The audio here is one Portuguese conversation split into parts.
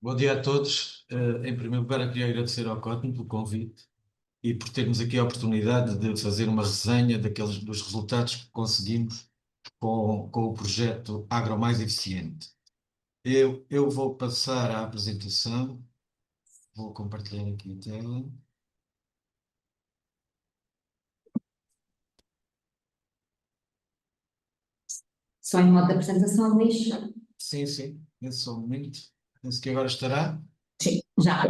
Bom dia a todos. Em primeiro lugar, eu queria agradecer ao Cotton pelo convite e por termos aqui a oportunidade de fazer uma resenha dos resultados que conseguimos com o projeto Agro Mais Eficiente. Eu vou passar à apresentação, vou compartilhar aqui a tela. Só em modo de apresentação, Luís? Sim, sim, nesse momento. Penso que agora estará. Sim, já.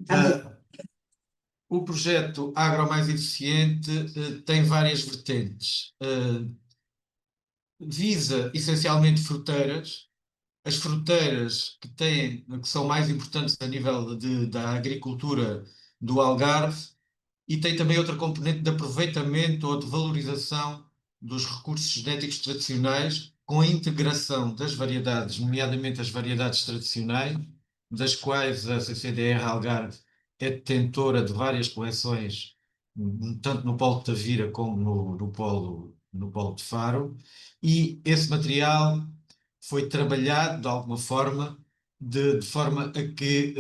Ah, o projeto Agro Mais Eficiente tem várias vertentes. Visa essencialmente fruteiras. As fruteiras que são mais importantes a nível da agricultura do Algarve, e tem também outra componente de aproveitamento ou de valorização dos recursos genéticos tradicionais, com a integração das variedades, nomeadamente as variedades tradicionais, das quais a CCDR Algarve é detentora de várias coleções, tanto no Polo de Tavira como no Polo de Faro, e esse material foi trabalhado de alguma forma, de forma a que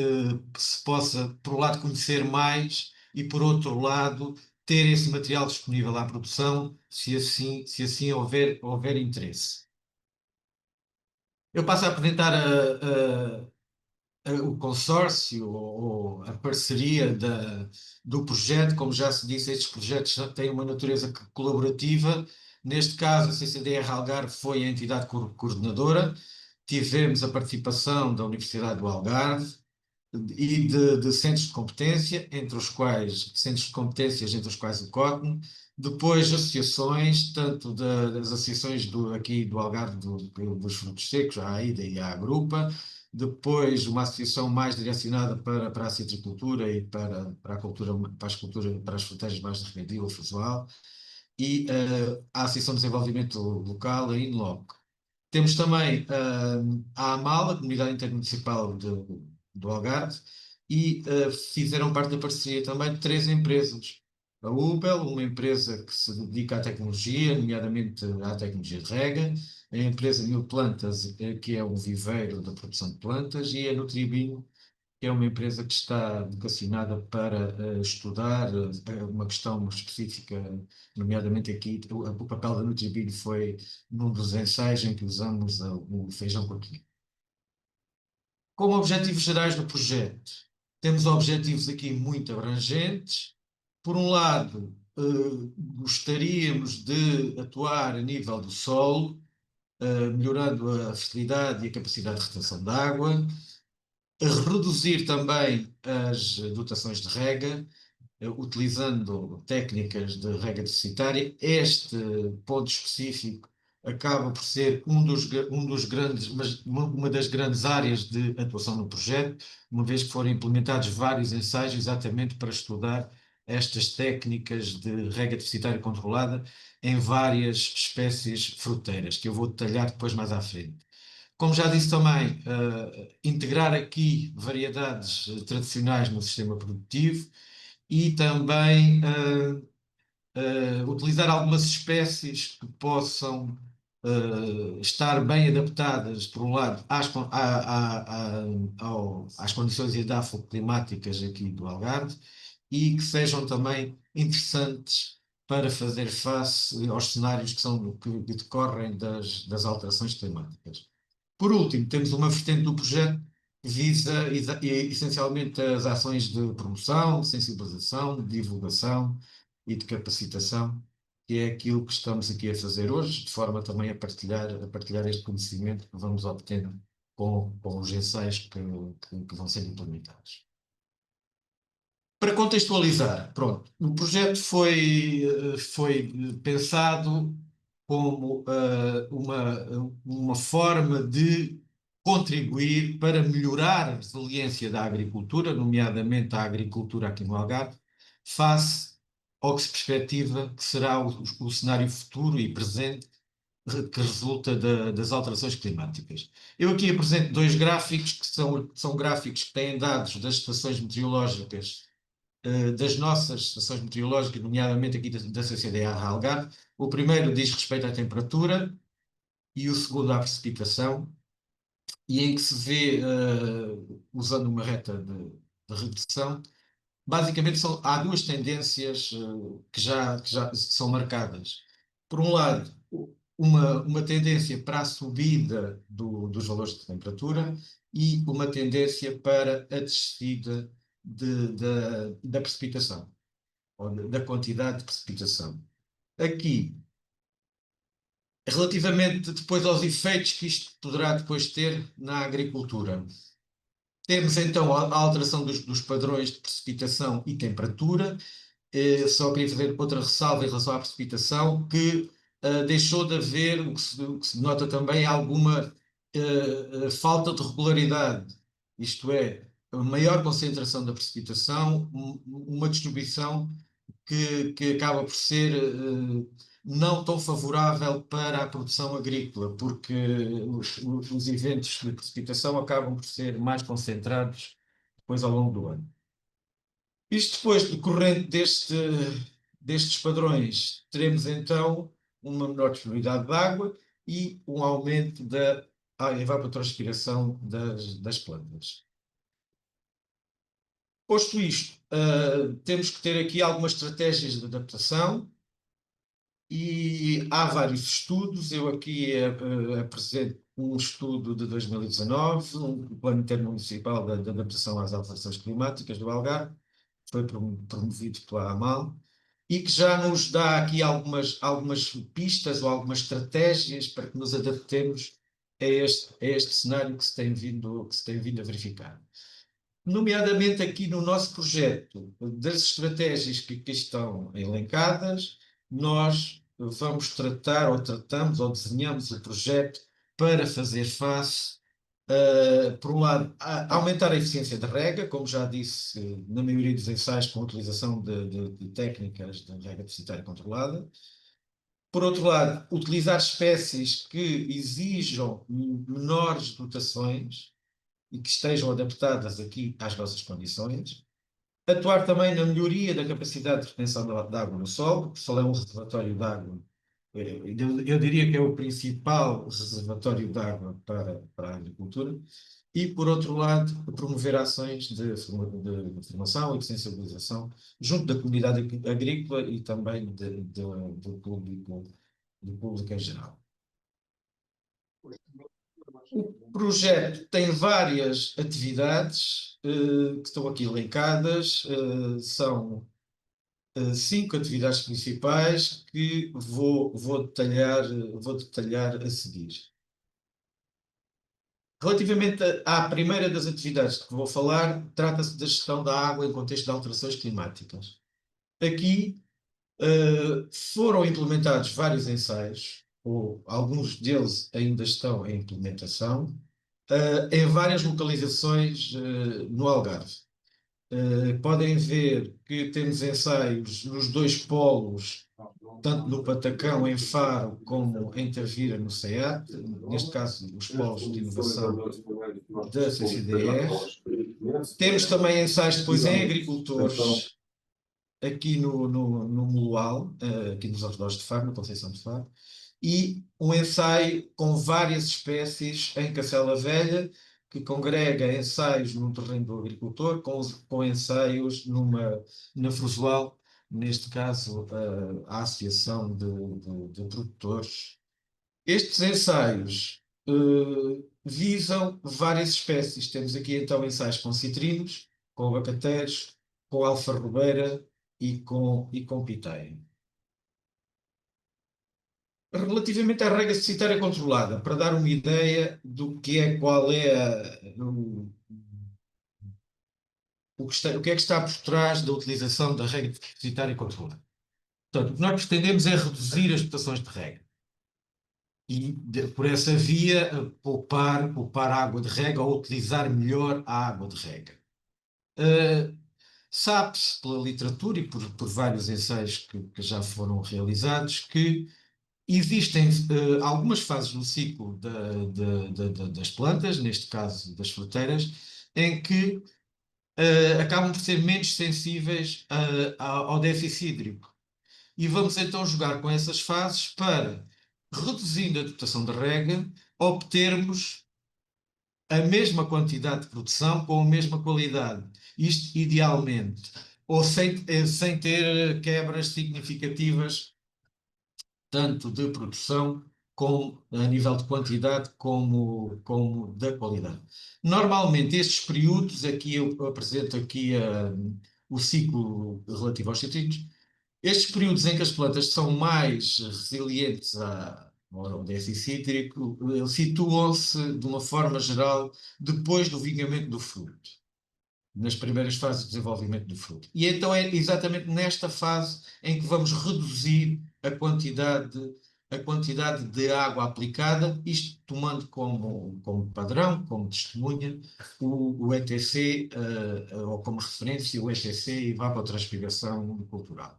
se possa, por um lado, conhecer mais e, por outro lado, ter esse material disponível à produção, se assim houver interesse. Eu passo a apresentar o consórcio ou a parceria do projeto. Como já se disse, estes projetos têm uma natureza colaborativa. Neste caso, a CCDR Algarve foi a entidade coordenadora. Tivemos a participação da Universidade do Algarve e de centros de competência, centros de competências entre os quais o COTN, depois associações, tanto das associações aqui do Algarve dos frutos secos, a AIDA e a Agrupa, depois uma associação mais direcionada para a citricultura e para a cultura, para as frutas mais de regadio usual, e a Associação de Desenvolvimento Local, a INLOC. Temos também a AMAL, a Comunidade Intermunicipal do Algarve, e fizeram parte da parceria também de três empresas. A UBEL, uma empresa que se dedica à tecnologia, nomeadamente à tecnologia de rega, a empresa Mil Plantas, que é um viveiro da produção de plantas, e a Nutribin, que é uma empresa que está vocacionada para estudar uma questão específica, nomeadamente aqui, o papel da Nutribin foi num dos ensaios em que usamos o feijão coquilho. Como objetivos gerais do projeto, temos objetivos aqui muito abrangentes. Por um lado, gostaríamos de atuar a nível do solo, melhorando a fertilidade e a capacidade de retenção de água, reduzir também as dotações de rega, utilizando técnicas de rega deficitária. Este ponto específico acaba por ser um dos grandes, mas uma das grandes áreas de atuação no projeto, uma vez que foram implementados vários ensaios exatamente para estudar estas técnicas de rega deficitária controlada em várias espécies fruteiras, que eu vou detalhar depois mais à frente. Como já disse também, integrar aqui variedades tradicionais no sistema produtivo e também utilizar algumas espécies que possam estar bem adaptadas, por um lado, às condições edafoclimáticas aqui do Algarve, e que sejam também interessantes para fazer face aos cenários que decorrem das alterações climáticas. Por último, temos uma vertente do projeto que visa essencialmente as ações de promoção, de sensibilização, de divulgação e de capacitação, que é aquilo que estamos aqui a fazer hoje, de forma também a partilhar este conhecimento que vamos obtendo com os ensaios que vão ser implementados. Para contextualizar, pronto, o projeto foi pensado como uma forma de contribuir para melhorar a resiliência da agricultura, nomeadamente a agricultura aqui no Algarve, face ao que se perspectiva que será o cenário futuro e presente que resulta das alterações climáticas. Eu aqui apresento dois gráficos que são gráficos que têm dados das estações meteorológicas, das nossas estações meteorológicas, nomeadamente aqui da CCDR Algarve. O primeiro diz respeito à temperatura e o segundo à precipitação. e em que se vê, usando uma reta de regressão, basicamente há duas tendências que já são marcadas. Por um lado, uma tendência para a subida dos valores de temperatura e uma tendência para a descida da precipitação, ou da quantidade de precipitação. Aqui, relativamente depois aos efeitos que isto poderá depois ter na agricultura. Temos então a alteração dos padrões de precipitação e temperatura. Só queria fazer outra ressalva em relação à precipitação, que deixou de haver, o que se nota também, alguma falta de regularidade, isto é, a maior concentração da precipitação, uma distribuição que acaba por ser não tão favorável para a produção agrícola, porque os eventos de precipitação acabam por ser mais concentrados depois ao longo do ano. Isto depois, decorrente destes padrões, teremos então uma menor disponibilidade de água e um aumento da evapotranspiração das plantas. Posto isto, temos que ter aqui algumas estratégias de adaptação e há vários estudos. Eu aqui apresento um estudo de 2019, um plano intermunicipal de adaptação às alterações climáticas do Algarve, que foi promovido pela AMAL, e que já nos dá aqui algumas pistas ou algumas estratégias para que nos adaptemos a este cenário que se tem vindo a verificar. Nomeadamente aqui no nosso projeto, das estratégias que aqui estão elencadas, nós vamos tratar, ou tratamos, ou desenhamos o projeto para fazer face, por um lado, a aumentar a eficiência da rega, como já disse, na maioria dos ensaios, com a utilização de técnicas de rega deficitária controlada. Por outro lado, utilizar espécies que exijam menores dotações e que estejam adaptadas aqui às nossas condições. Atuar também na melhoria da capacidade de retenção de água no solo, porque o solo é um reservatório de água. Eu diria que é o principal reservatório de água para a agricultura. E, por outro lado, promover ações de formação e de sensibilização junto da comunidade agrícola e também do público em geral. O projeto tem várias atividades que estão aqui elencadas. São 5 atividades principais que vou detalhar a seguir. Relativamente à primeira das atividades que vou falar, trata-se da gestão da água em contexto de alterações climáticas. Aqui foram implementados vários ensaios, ou alguns deles ainda estão em implementação, em várias localizações no Algarve. Podem ver que temos ensaios nos dois polos, tanto no Patacão, em Faro, como em Tavira, no CEAT, neste caso os polos de inovação da CCDR. Temos também ensaios depois em agricultores, aqui no Moloal, aqui nos arredores de Faro, na Conceição de Faro, e um ensaio com várias espécies em Cacela Velha, que congrega ensaios no terreno do agricultor com ensaios na Frusual, neste caso a Associação de Produtores. Estes ensaios visam várias espécies. Temos aqui então ensaios com citrinos, com abacateiros, com alfarrobeira e com piteia. Relativamente à rega deficitária controlada, para dar uma ideia do que é, qual é o que é que está por trás da utilização da rega deficitária controlada. Portanto, o que nós pretendemos é reduzir as dotações de rega. E, por essa via, poupar água de rega ou utilizar melhor a água de rega. Sabe-se pela literatura e por vários ensaios que já foram realizados que existem algumas fases no ciclo das plantas, neste caso das fruteiras, em que acabam por ser menos sensíveis ao déficit hídrico. E vamos então jogar com essas fases para, reduzindo a dotação de rega, obtermos a mesma quantidade de produção com a mesma qualidade. Isto idealmente, ou sem ter quebras significativas, tanto de produção como a nível de quantidade, como da qualidade. Normalmente, estes períodos, aqui eu apresento aqui o ciclo relativo aos cítricos, estes períodos em que as plantas são mais resilientes ao déficit cítrico, situam-se, de uma forma geral, depois do vingamento do fruto, nas primeiras fases de desenvolvimento do fruto. E então é exatamente nesta fase em que vamos reduzir a quantidade de água aplicada, isto tomando como padrão, como testemunha, o ETC, ou como referência, o ETC, evapotranspiração cultural.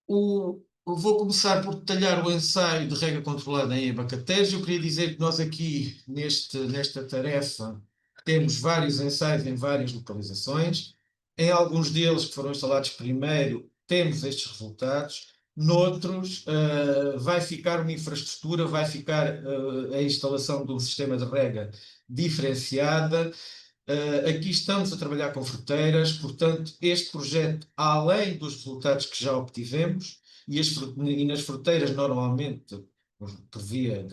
Vou começar por detalhar o ensaio de rega controlada em abacateres. Eu queria dizer que nós aqui, nesta tarefa, temos vários ensaios em várias localizações. Em alguns deles que foram instalados primeiro, temos estes resultados. Noutros, vai ficar uma infraestrutura, vai ficar a instalação de um sistema de rega diferenciada. Aqui estamos a trabalhar com fruteiras, portanto, este projeto, além dos resultados que já obtivemos, e nas fruteiras, normalmente, por via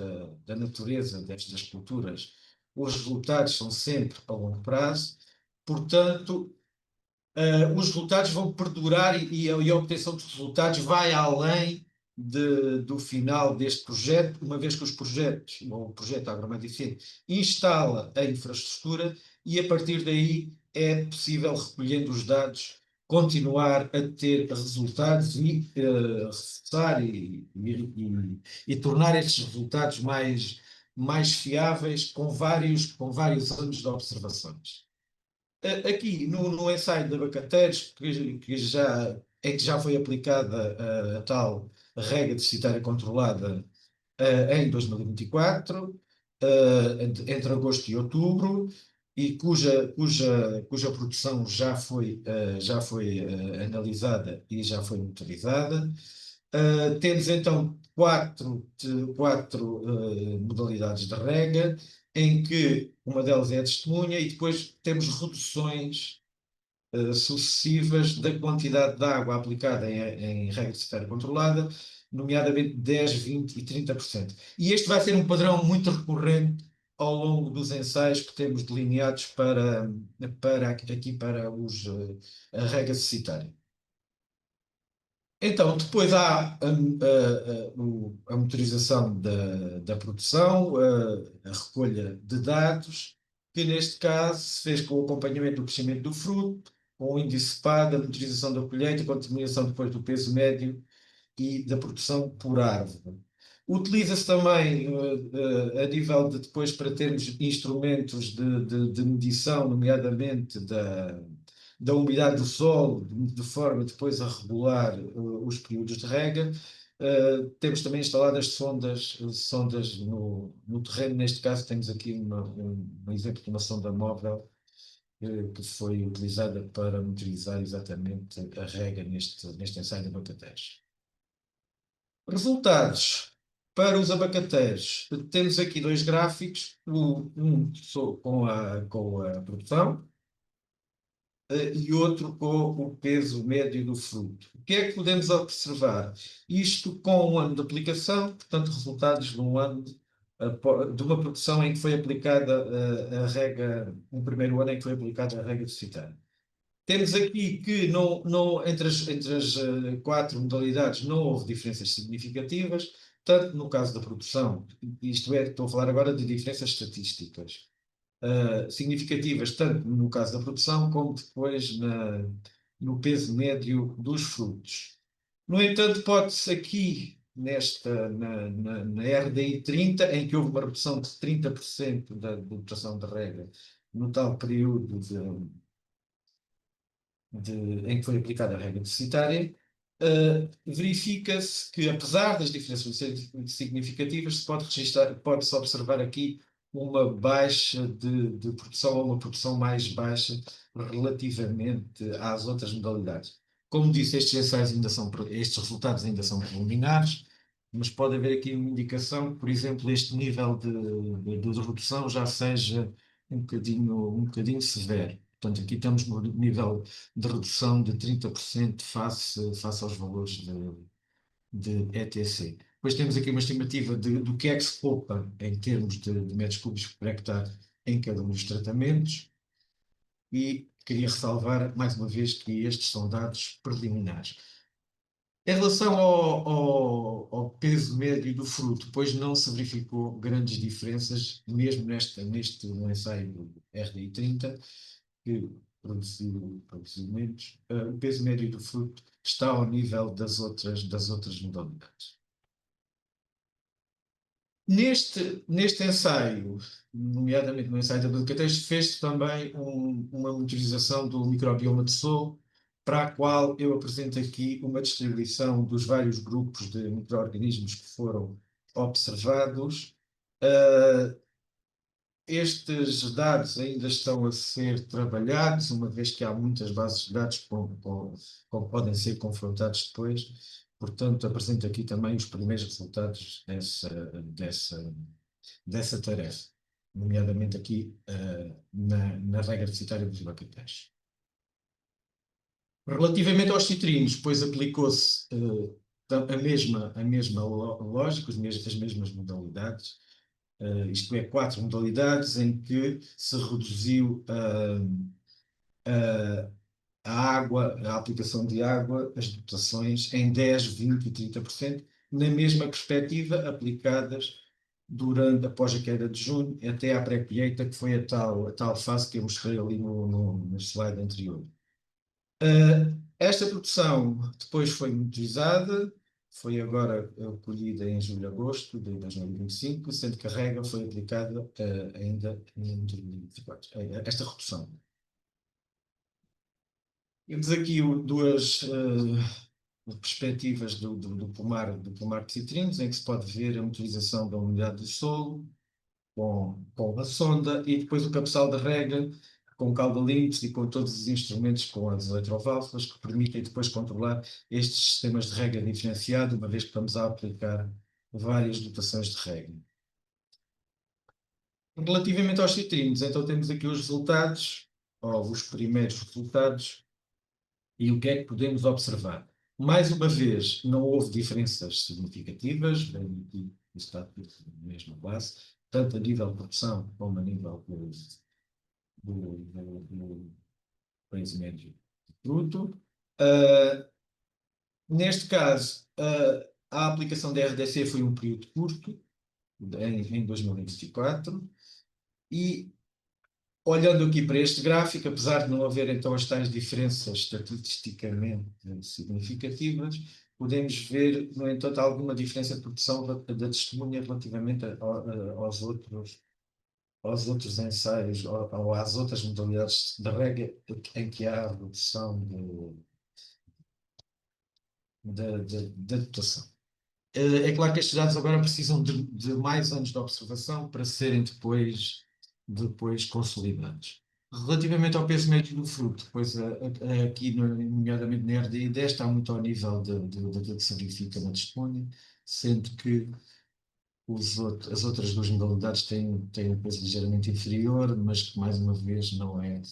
da natureza destas culturas, os resultados são sempre a longo prazo, portanto, os resultados vão perdurar e a obtenção dos resultados vai além do final deste projeto, uma vez que o projeto agroeficiente instala a infraestrutura e a partir daí é possível, recolhendo os dados, continuar a ter resultados e reforçar e tornar estes resultados mais fiáveis com vários anos de observações. Aqui no ensaio de abacateiros, em que já foi aplicada a tal rega deficitária controlada em 2024, entre agosto e outubro, e cuja produção já foi analisada e já foi monitorizada. Temos então quatro modalidades de rega, em que uma delas é a testemunha, e depois temos reduções sucessivas da quantidade de água aplicada em rega deficitária controlada, nomeadamente 10, 20 e 30%. E este vai ser um padrão muito recorrente ao longo dos ensaios que temos delineados para a rega deficitária. Então, depois há a monitorização da produção, a recolha de dados, que neste caso se fez com o acompanhamento do crescimento do fruto, com o índice SPAD, a monitorização da colheita, com a determinação depois do peso médio e da produção por árvore. Utiliza-se também, a nível de depois, para termos instrumentos de medição, nomeadamente da umidade do solo, de forma depois a regular os períodos de rega. Temos também instaladas sondas no terreno. Neste caso, temos aqui um exemplo de uma sonda móvel que foi utilizada para monitorizar exatamente a rega neste ensaio de abacateiros. Resultados para os abacateiros. Temos aqui dois gráficos, um com a produção e outro com o peso médio do fruto. O que é que podemos observar? Isto com um ano de aplicação, portanto, resultados de um ano de uma produção em que foi aplicada a rega, um primeiro ano em que foi aplicada a rega deficitária. Temos aqui que entre as quatro modalidades não houve diferenças significativas, tanto no caso da produção, isto é, estou a falar agora de diferenças estatísticas, significativas tanto no caso da produção como depois no peso médio dos frutos. No entanto, pode-se aqui, na RDI 30, em que houve uma redução de 30% da dotação de rega no tal período em que foi aplicada a regra deficitária, verifica-se que, apesar das diferenças significativas, pode-se observar aqui uma baixa de produção, ou uma produção mais baixa relativamente às outras modalidades. Como disse, estes resultados ainda são preliminares, mas pode haver aqui uma indicação que, por exemplo, este nível de redução já seja um bocadinho severo. Portanto, aqui estamos no nível de redução de 30% face aos valores de ETC. Depois temos aqui uma estimativa do que é que se poupa em termos de metros cúbicos por hectare em cada um dos tratamentos. E queria ressalvar, mais uma vez, que estes são dados preliminares. Em relação ao peso médio do fruto, pois não se verificou grandes diferenças, mesmo neste ensaio do RDI 30, que produziu menos, o peso médio do fruto está ao nível das outras modalidades. Neste ensaio, nomeadamente no ensaio da Biocateixe, fez-se também uma monitorização do microbioma de solo, para a qual eu apresento aqui uma distribuição dos vários grupos de micro-organismos que foram observados. Estes dados ainda estão a ser trabalhados, uma vez que há muitas bases de dados que podem ser confrontados depois. Portanto, apresento aqui também os primeiros resultados dessa tarefa, nomeadamente aqui na regra deficitária dos bactérias. Relativamente aos citrinos, pois aplicou-se a mesma lógica, as mesmas modalidades. Isto é, 4 modalidades em que se reduziu a água, a aplicação de água, as dotações em 10, 20 e 30%, na mesma perspectiva, aplicadas após a queda de junho, até à pré-colheita, que foi a tal fase que eu mostrei ali no slide anterior. Esta produção depois foi monitorizada, foi agora colhida em julho e agosto de 2025, sendo que a regra foi aplicada ainda em 2024, esta redução. Temos aqui duas perspectivas do pomar de citrinos, em que se pode ver a monitorização da umidade do solo com a sonda e depois o cabeçal de rega com caudalímetros e com todos os instrumentos com as eletroválvulas que permitem depois controlar estes sistemas de rega diferenciado, uma vez que estamos a aplicar várias dotações de rega. Relativamente aos citrinos, então temos aqui os resultados, ou os primeiros resultados, e o que é que podemos observar? Mais uma vez, não houve diferenças significativas, está tudo na mesma classe, tanto a nível de produção como a nível do preço médio de fruto. Neste caso, a aplicação da RDC foi um período curto, em 2024, e olhando aqui para este gráfico, apesar de não haver então as tais diferenças estatisticamente significativas, podemos ver, no entanto, alguma diferença de produção da testemunha relativamente aos outros ensaios ou às outras modalidades de rega em que há a redução da dotação. É claro que estes dados agora precisam de mais anos de observação para serem depois consolidados. Relativamente ao peso médio do fruto, pois aqui, nomeadamente na RDI 10, está muito ao nível daquilo que se verifica na testemunha, sendo que as outras duas modalidades têm um peso ligeiramente inferior, mas que, mais uma vez, não é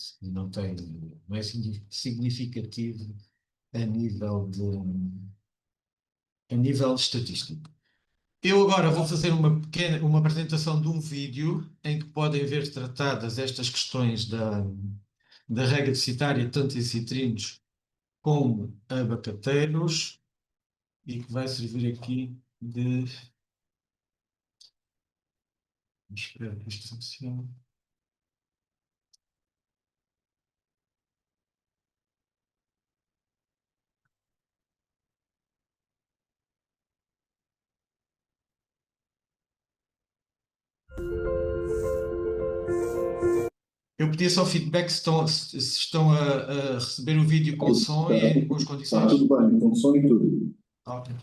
significativo a nível estatístico. Eu agora vou fazer uma apresentação de um vídeo em que podem ver tratadas estas questões da rega deficitária, tanto em citrinos como abacateiros, e que vai servir aqui de... Espero que isto funcione. Eu pedi só feedback se estão a receber o vídeo com som e em boas condições. Tudo bem, com som e tudo. Ok.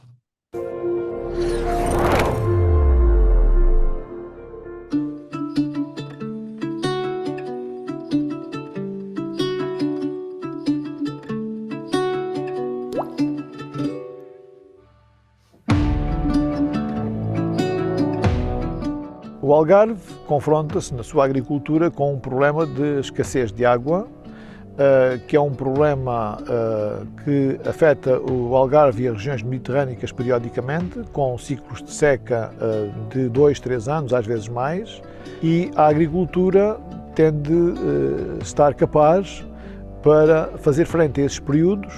O Algarve confronta-se na sua agricultura com um problema de escassez de água, que é um problema que afeta o Algarve e as regiões mediterrâneas periodicamente, com ciclos de seca de 2, 3 anos, às vezes mais, e a agricultura tende a estar capaz para fazer frente a esses períodos,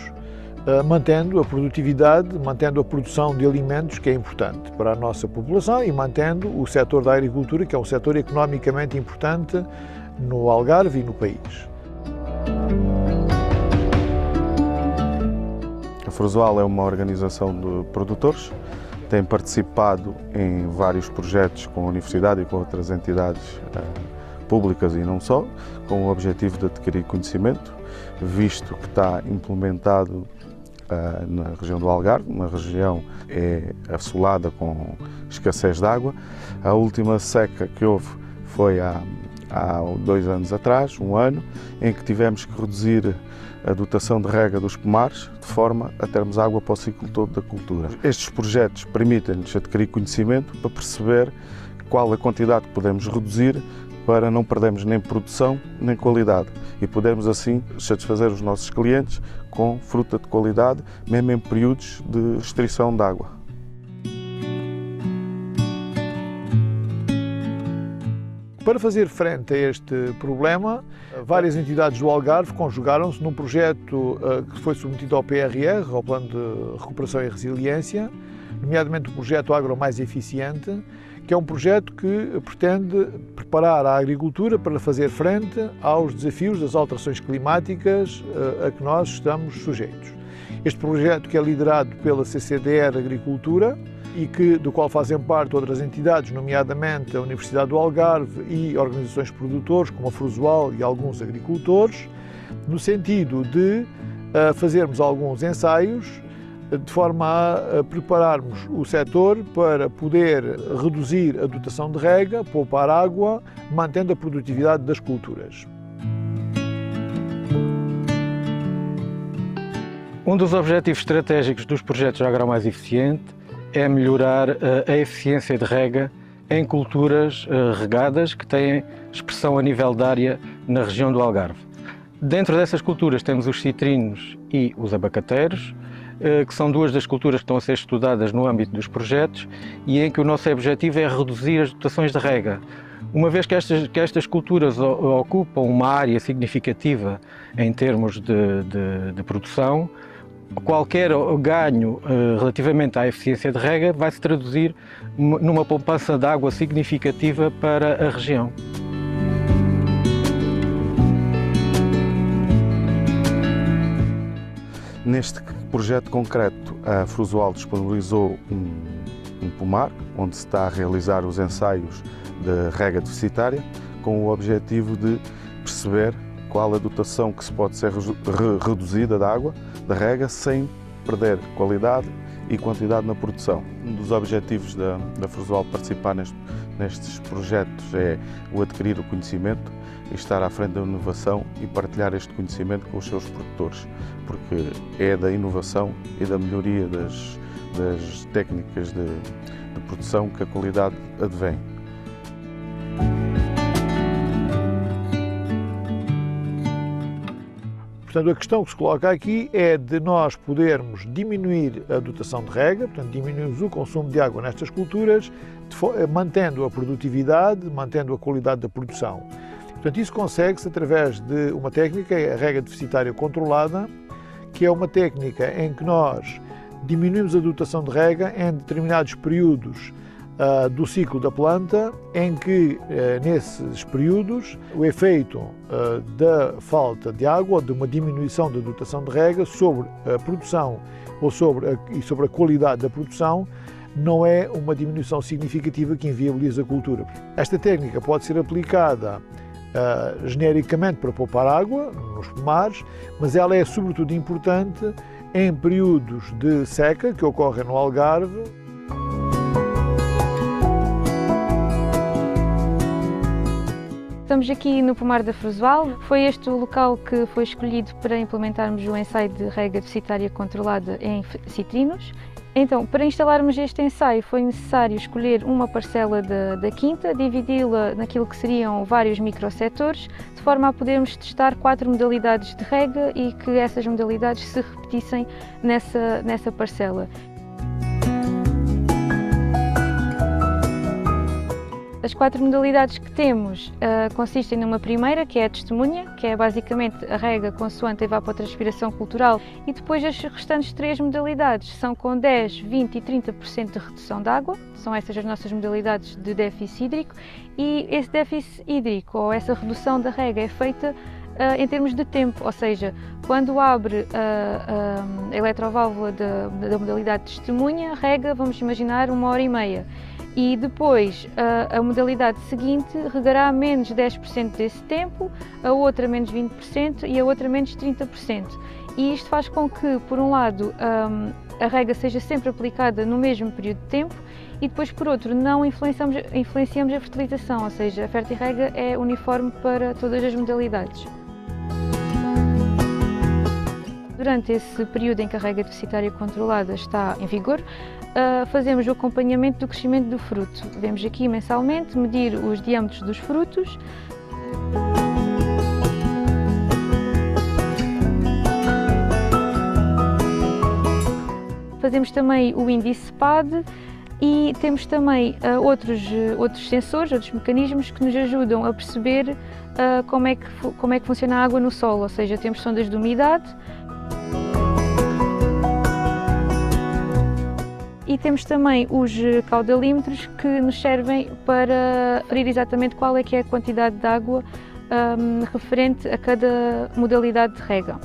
mantendo a produtividade, mantendo a produção de alimentos, que é importante para a nossa população, e mantendo o setor da agricultura, que é um setor economicamente importante no Algarve e no país. A Frusual é uma organização de produtores, tem participado em vários projetos com a Universidade e com outras entidades públicas e não só, com o objetivo de adquirir conhecimento, visto que está implementado na região do Algarve, uma região assolada com escassez de água. A última seca que houve foi há 2 anos atrás, 1 ano, em que tivemos que reduzir a dotação de rega dos pomares, de forma a termos água para o ciclo todo da cultura. Estes projetos permitem-nos adquirir conhecimento para perceber qual a quantidade que podemos reduzir para não perdermos nem produção nem qualidade e podermos assim satisfazer os nossos clientes com fruta de qualidade, mesmo em períodos de restrição de água. Para fazer frente a este problema, várias entidades do Algarve conjugaram-se num projeto que foi submetido ao PRR, ao Plano de Recuperação e Resiliência, nomeadamente o projeto Agro Mais Eficiente, que é um projeto que pretende preparar a agricultura para fazer frente aos desafios das alterações climáticas a que nós estamos sujeitos. Este projeto, que é liderado pela CCDR Agricultura e do qual fazem parte outras entidades, nomeadamente a Universidade do Algarve e organizações de produtores, como a Frusual e alguns agricultores, no sentido de fazermos alguns ensaios de forma a prepararmos o setor para poder reduzir a dotação de rega, poupar água, mantendo a produtividade das culturas. Um dos objetivos estratégicos dos projetos Agro Mais Eficiente é melhorar a eficiência de rega em culturas regadas que têm expressão a nível de área na região do Algarve. Dentro dessas culturas temos os citrinos e os abacateiros, que são 2 das culturas que estão a ser estudadas no âmbito dos projetos e em que o nosso objetivo é reduzir as dotações de rega. Uma vez que estas culturas ocupam uma área significativa em termos de produção, qualquer ganho relativamente à eficiência de rega vai se traduzir numa poupança de água significativa para a região. Neste projeto concreto, a Frusual disponibilizou um pomar, onde se está a realizar os ensaios de rega deficitária, com o objetivo de perceber qual a dotação que se pode ser reduzida de água, da rega, sem perder qualidade e quantidade na produção. Um dos objetivos da Frusual participar nestes projetos é o adquirir o conhecimento e estar à frente da inovação e partilhar este conhecimento com os seus produtores, porque é da inovação e da melhoria das técnicas de produção que a qualidade advém. Portanto, a questão que se coloca aqui é de nós podermos diminuir a dotação de rega, portanto, diminuirmos o consumo de água nestas culturas, mantendo a produtividade, mantendo a qualidade da produção. Portanto, isso consegue-se através de uma técnica, a rega deficitária controlada, que é uma técnica em que nós diminuímos a dotação de rega em determinados períodos do ciclo da planta, em que nesses períodos o efeito da falta de água ou de uma diminuição da dotação de rega sobre a produção ou sobre a qualidade da produção não é uma diminuição significativa que inviabiliza a cultura. Esta técnica pode ser aplicada genericamente para poupar água nos pomares, mas ela é sobretudo importante em períodos de seca que ocorrem no Algarve. Estamos aqui no pomar da Frusual. Foi este o local que foi escolhido para implementarmos o ensaio de rega deficitária controlada em citrinos. Então, para instalarmos este ensaio foi necessário escolher uma parcela da quinta, dividi-la naquilo que seriam vários microsetores, de forma a podermos testar 4 modalidades de rega e que essas modalidades se repetissem nessa parcela. As 4 modalidades que temos consistem numa primeira, que é a testemunha, que é basicamente a rega consoante a evapotranspiração cultural, e depois as restantes 3 modalidades são com 10, 20 e 30% de redução de água, são essas as nossas modalidades de déficit hídrico, e esse déficit hídrico ou essa redução da rega é feita em termos de tempo, ou seja, quando abre a eletroválvula da modalidade de testemunha, rega, vamos imaginar, 1h30. E depois a modalidade seguinte regará menos 10% desse tempo, a outra menos 20% e a outra menos 30%. E isto faz com que, por um lado, a rega seja sempre aplicada no mesmo período de tempo e depois, por outro, não influenciamos a fertilização, ou seja, a fertirrega é uniforme para todas as modalidades. Durante esse período em que a rega deficitária controlada está em vigor, fazemos o acompanhamento do crescimento do fruto. Devemos aqui mensalmente medir os diâmetros dos frutos. Fazemos também o índice PAD e temos também outros sensores, outros mecanismos que nos ajudam a perceber como é que funciona a água no solo, ou seja, temos sondas de umidade. E temos também os caudalímetros que nos servem para referir exatamente qual é que é a quantidade de água referente a cada modalidade de rega.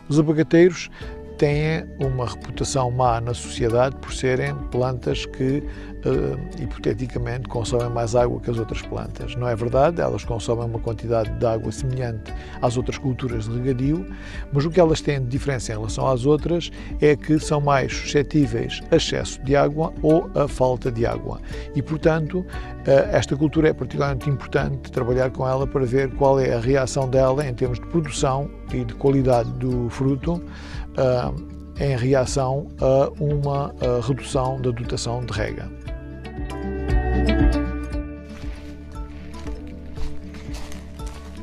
Os abacateiros têm uma reputação má na sociedade por serem plantas que, hipoteticamente, consomem mais água que as outras plantas. Não é verdade, elas consomem uma quantidade de água semelhante às outras culturas de regadio, mas o que elas têm de diferença em relação às outras é que são mais suscetíveis a excesso de água ou a falta de água. E, portanto, esta cultura é particularmente importante trabalhar com ela para ver qual é a reação dela em termos de produção e de qualidade do fruto, em reação a uma redução da dotação de rega.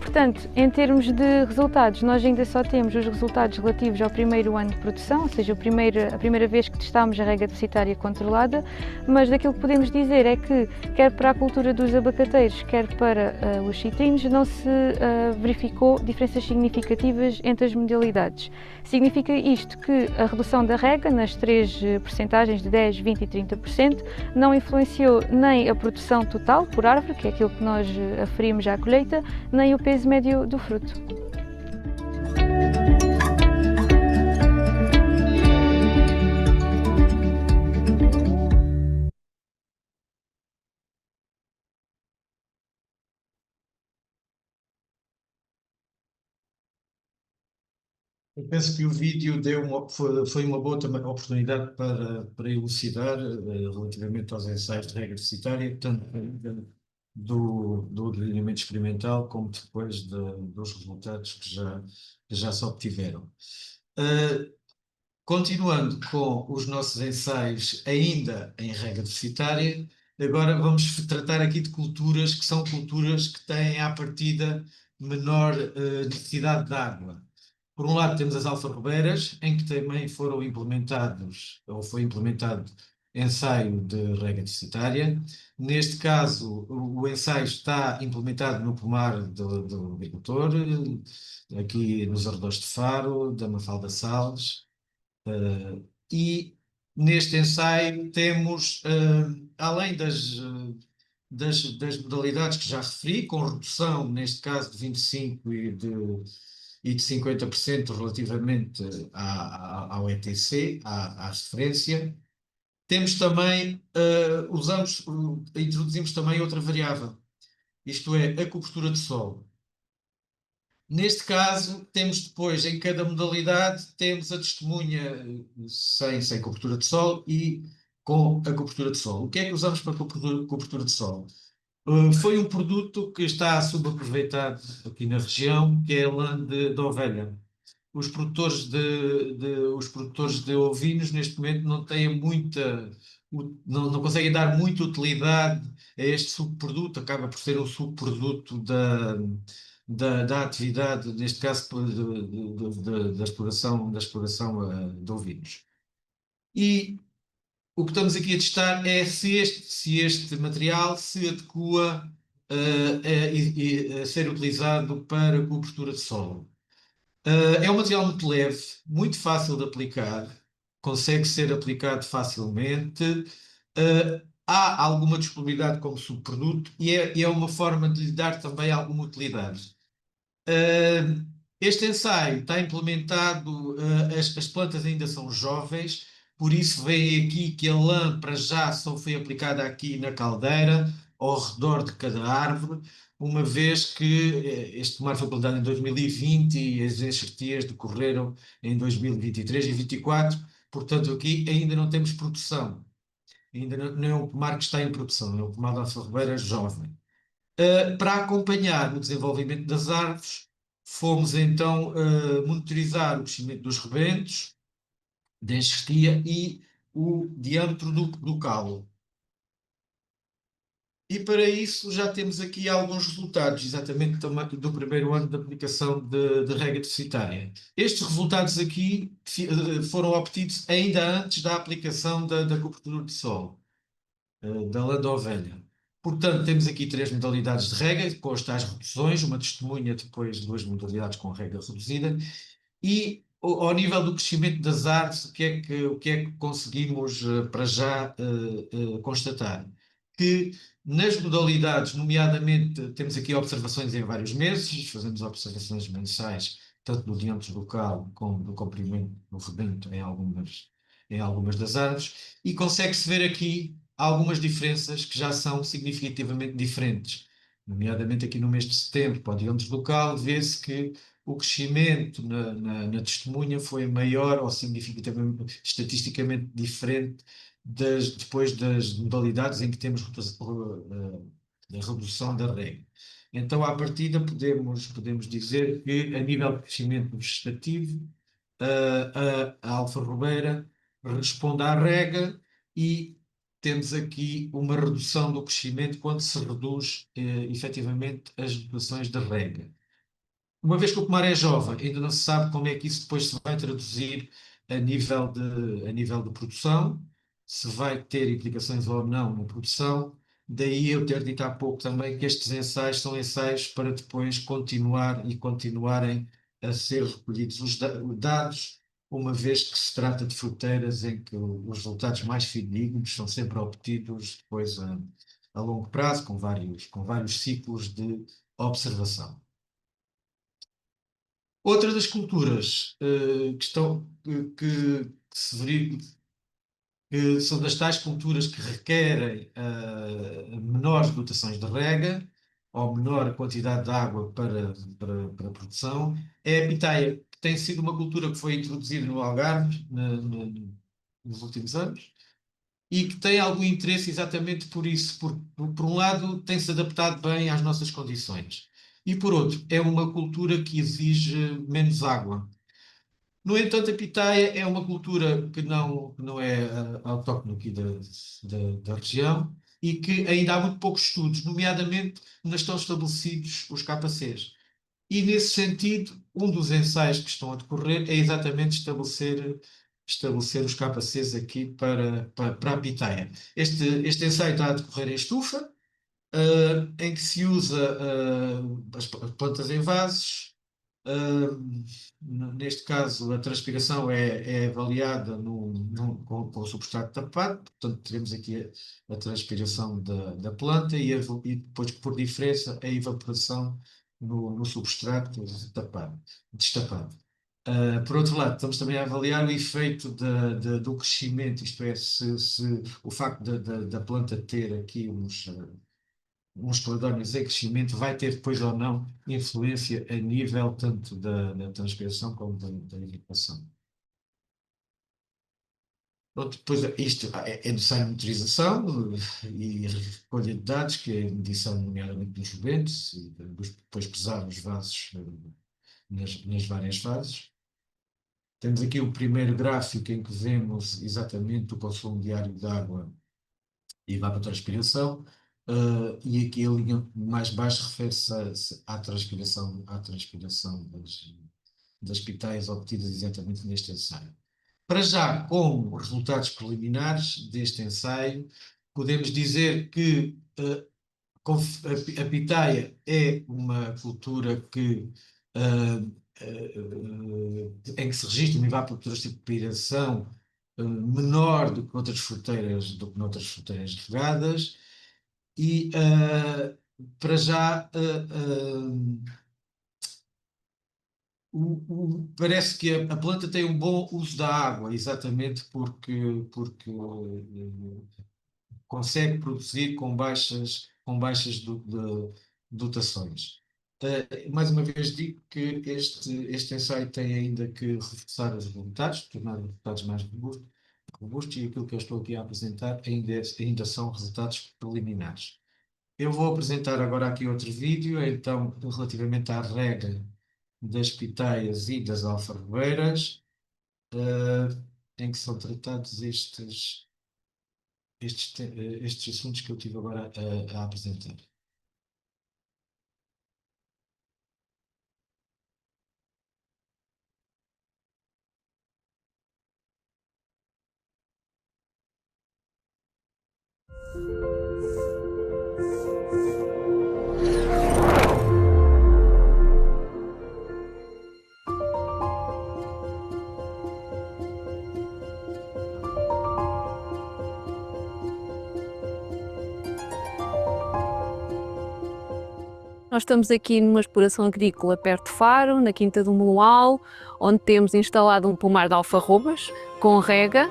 Portanto, em termos de resultados, nós ainda só temos os resultados relativos ao primeiro ano de produção, ou seja, a primeira vez que testámos a rega deficitária controlada, mas daquilo que podemos dizer é que, quer para a cultura dos abacateiros, quer para os citrinos, não se verificou diferenças significativas entre as modalidades. Significa isto que a redução da rega, nas 3 percentagens de 10, 20 e 30%, não influenciou nem a produção total por árvore, que é aquilo que nós aferimos à colheita, nem o peso médio do fruto. Eu penso que o vídeo foi uma boa também oportunidade para elucidar relativamente aos ensaios de rega deficitária, tanto do delineamento experimental como depois dos resultados que já se obtiveram. Continuando com os nossos ensaios ainda em rega deficitária, agora vamos tratar aqui de culturas que são culturas que têm à partida menor necessidade de água. Por um lado temos as alfarrobeiras, em que também foram implementados, ou foi implementado ensaio de rega deficitária. Neste caso, o ensaio está implementado no pomar do agricultor, aqui nos arredores de Faro, da Mafalda Salles. E neste ensaio temos, além das modalidades que já referi, com redução, neste caso, de 25% e de 50% relativamente ao ETC, à referência, temos também, introduzimos também outra variável, isto é, a cobertura de solo. Neste caso, temos depois, em cada modalidade, temos a testemunha sem cobertura de solo e com a cobertura de solo. O que é que usamos para cobertura de solo? Foi um produto que está subaproveitado aqui na região, que é a lã de ovelha. Os produtores de ovinos, neste momento, não têm não conseguem dar muita utilidade a este subproduto, acaba por ser um subproduto da atividade, neste caso, da exploração de ovinos. E o que estamos aqui a testar é se este material se adequa a ser utilizado para cobertura de solo. É um material muito leve, muito fácil de aplicar, consegue ser aplicado facilmente. Há alguma disponibilidade como subproduto e é uma forma de lhe dar também alguma utilidade. Este ensaio está implementado, as plantas ainda são jovens, por isso vem aqui que a lã para já só foi aplicada aqui na caldeira, ao redor de cada árvore, uma vez que este pomar foi plantado em 2020 e as enxertias decorreram em 2023 e 2024, portanto aqui ainda não temos produção, ainda não é um pomar que está em produção, é um pomar da alfarrobeira jovem. Para acompanhar o desenvolvimento das árvores, fomos então monitorizar o crescimento dos rebentos, da enxertia e o diâmetro do caule. E para isso já temos aqui alguns resultados, exatamente do primeiro ano de aplicação de rega deficitária. Estes resultados aqui foram obtidos ainda antes da aplicação da cobertura de solo, da lã da ovelha. Portanto, temos aqui 3 modalidades de rega, com as tais reduções, uma testemunha, depois 2 modalidades com rega reduzida, e ao nível do crescimento das árvores, o que é que conseguimos para já constatar? Que nas modalidades, nomeadamente, temos aqui observações em vários meses, fazemos observações mensais, tanto do diâmetro local como do comprimento do rebento em algumas das árvores, e consegue-se ver aqui algumas diferenças que já são significativamente diferentes. Nomeadamente aqui no mês de setembro, para o diâmetro local, vê-se que o crescimento na testemunha foi maior ou significativamente, estatisticamente diferente depois das modalidades em que temos a redução da rega. Então, à partida, podemos dizer que, a nível de crescimento vegetativo, a alfarrobeira responde à rega e temos aqui uma redução do crescimento quando se reduz efetivamente as dotações de rega. Uma vez que o pomar é jovem, ainda não se sabe como é que isso depois se vai traduzir a nível de produção, se vai ter implicações ou não na produção. Daí eu ter dito há pouco também que estes ensaios são ensaios para depois continuarem a ser recolhidos os dados, uma vez que se trata de fruteiras em que os resultados mais fidedignos são sempre obtidos depois a longo prazo, com vários ciclos de observação. Outra das culturas que são das tais culturas que requerem menores dotações de rega ou menor quantidade de água para a produção, é a pitaia, que tem sido uma cultura que foi introduzida no Algarve nos últimos anos e que tem algum interesse exatamente por isso. Por um lado, tem-se adaptado bem às nossas condições. E por outro, é uma cultura que exige menos água. No entanto, a pitaia é uma cultura que não é autóctone aqui da região e que ainda há muito poucos estudos, nomeadamente onde estão estabelecidos os KCs. E, nesse sentido, um dos ensaios que estão a decorrer é exatamente estabelecer os KCs aqui para a pitaia. Este ensaio está a decorrer em estufa, em que se usa as plantas em vasos. Neste caso, a transpiração é avaliada com o substrato tapado, portanto, teremos aqui a transpiração da planta e depois, por diferença, a evaporação no substrato destapado. Por outro lado, estamos também a avaliar o efeito do crescimento, isto é, se o facto da planta ter aqui um escleródermos em crescimento vai ter depois ou não influência a nível tanto da transpiração como da evaporação. Depois, isto é necessário monitorização e recolha de dados, que é a medição, nomeadamente, dos movimentos, e depois pesar os vasos nas várias fases. Temos aqui o primeiro gráfico em que vemos exatamente o consumo diário de água e evapotranspiração, e aqui a linha mais baixa refere-se à transpiração das pitaias obtidas exatamente neste ensaio. Para já, como resultados preliminares deste ensaio, podemos dizer que a pitaia é uma cultura em que se registra uma evapotranspiração menor do que noutras fruteiras regadas, e para já parece que a planta tem um bom uso da água, exatamente porque consegue produzir com baixas dotações. Mais uma vez digo que este ensaio tem ainda que reforçar os resultados, tornar os resultados mais robustos, e aquilo que eu estou aqui a apresentar ainda são resultados preliminares. Eu vou apresentar agora aqui outro vídeo, então, relativamente à rega das pitaias e das alfarrobeiras, em que são tratados estes assuntos que eu tive agora a apresentar. Nós estamos aqui numa exploração agrícola perto de Faro, na Quinta do Moloal, onde temos instalado um pomar de alfarrobas com rega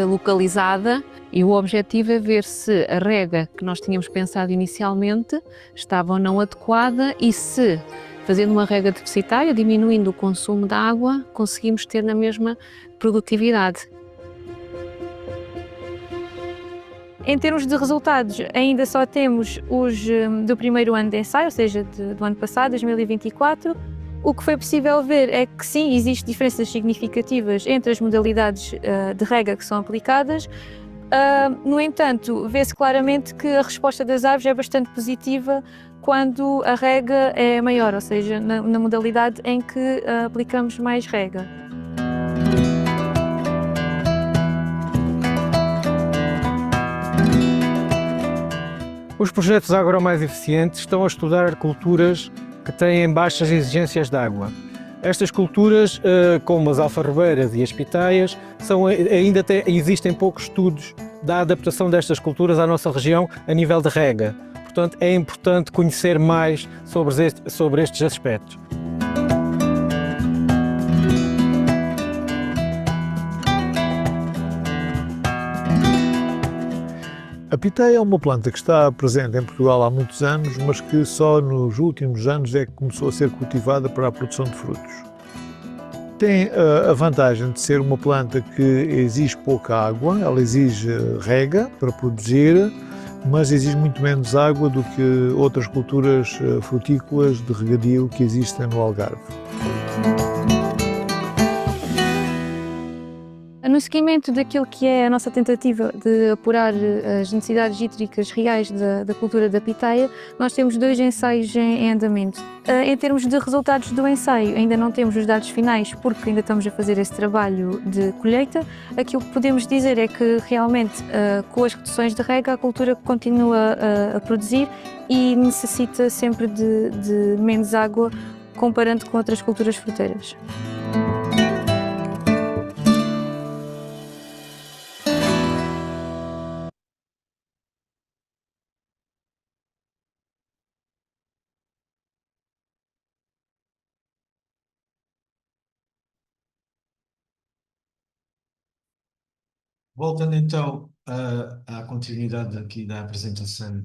localizada, e o objetivo é ver se a rega que nós tínhamos pensado inicialmente estava ou não adequada, e se, fazendo uma rega deficitária, diminuindo o consumo de água, conseguimos ter na mesma produtividade. Em termos de resultados, ainda só temos os do primeiro ano de ensaio, ou seja, do ano passado, 2024. O que foi possível ver é que sim, existem diferenças significativas entre as modalidades de rega que são aplicadas. No entanto, vê-se claramente que a resposta das aves é bastante positiva quando a rega é maior, ou seja, na modalidade em que aplicamos mais rega. Os projetos agro mais eficientes estão a estudar culturas que têm baixas exigências de água. Estas culturas, como as alfarrobeiras e as pitaias, existem poucos estudos da adaptação destas culturas à nossa região a nível de rega. Portanto, é importante conhecer mais sobre estes aspectos. A piteia é uma planta que está presente em Portugal há muitos anos, mas que só nos últimos anos é que começou a ser cultivada para a produção de frutos. Tem a vantagem de ser uma planta que exige pouca água, ela exige rega para produzir, mas exige muito menos água do que outras culturas frutícolas de regadio que existem no Algarve. No seguimento daquilo que é a nossa tentativa de apurar as necessidades hídricas reais da cultura da piteia, nós temos 2 ensaios em andamento. Em termos de resultados do ensaio, ainda não temos os dados finais porque ainda estamos a fazer esse trabalho de colheita. Aquilo que podemos dizer é que realmente com as reduções de rega a cultura continua a produzir e necessita sempre de menos água comparando com outras culturas fruteiras. Voltando então à continuidade aqui da apresentação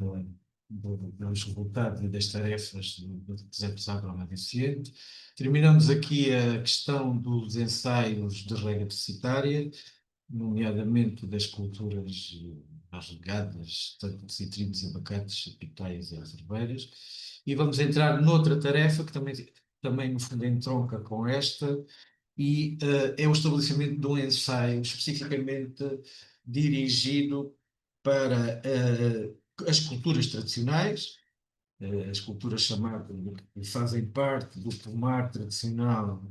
dos resultados e das tarefas do projeto Agromar Eficiente. Terminamos aqui a questão dos ensaios de rega deficitária, nomeadamente das culturas mais regadas, tanto de citrinos, abacates, pitaias e alfarrobeiras. E vamos entrar noutra tarefa que também no fundo entronca com esta, e é o estabelecimento de um ensaio especificamente dirigido para as culturas tradicionais, as culturas chamadas, que fazem parte do pomar tradicional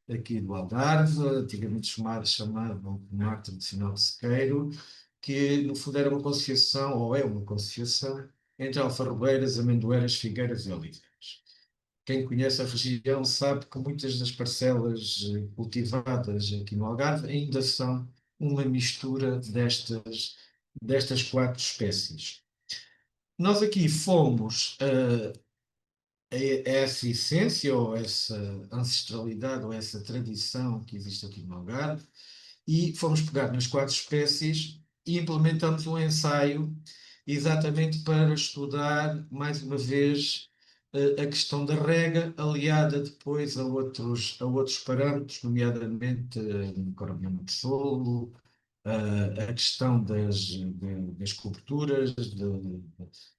aqui do Algarve, antigamente chamado pomar tradicional de sequeiro, que no fundo era uma conciliação, ou é uma conciliação, entre alfarrobeiras, amendoeiras, figueiras e oliveiras. Quem conhece a região sabe que muitas das parcelas cultivadas aqui no Algarve ainda são uma mistura destas 4 espécies. Nós aqui fomos a essa essência, ou essa ancestralidade, ou essa tradição que existe aqui no Algarve, e fomos pegar nas 4 espécies e implementamos um ensaio exatamente para estudar, mais uma vez, a questão da rega, aliada depois a outros parâmetros, nomeadamente microbioma de solo, a questão das coberturas,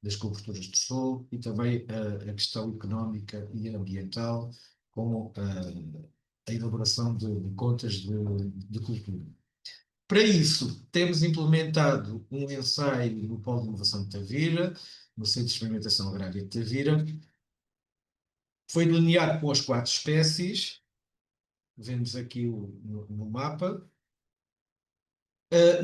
das coberturas de solo, e também a questão económica e ambiental com a elaboração de contas de cultura. Para isso, temos implementado um ensaio no Polo de Inovação de Tavira, no Centro de Experimentação Agrária de Tavira. Foi delineado com as 4 espécies, vemos aqui no mapa.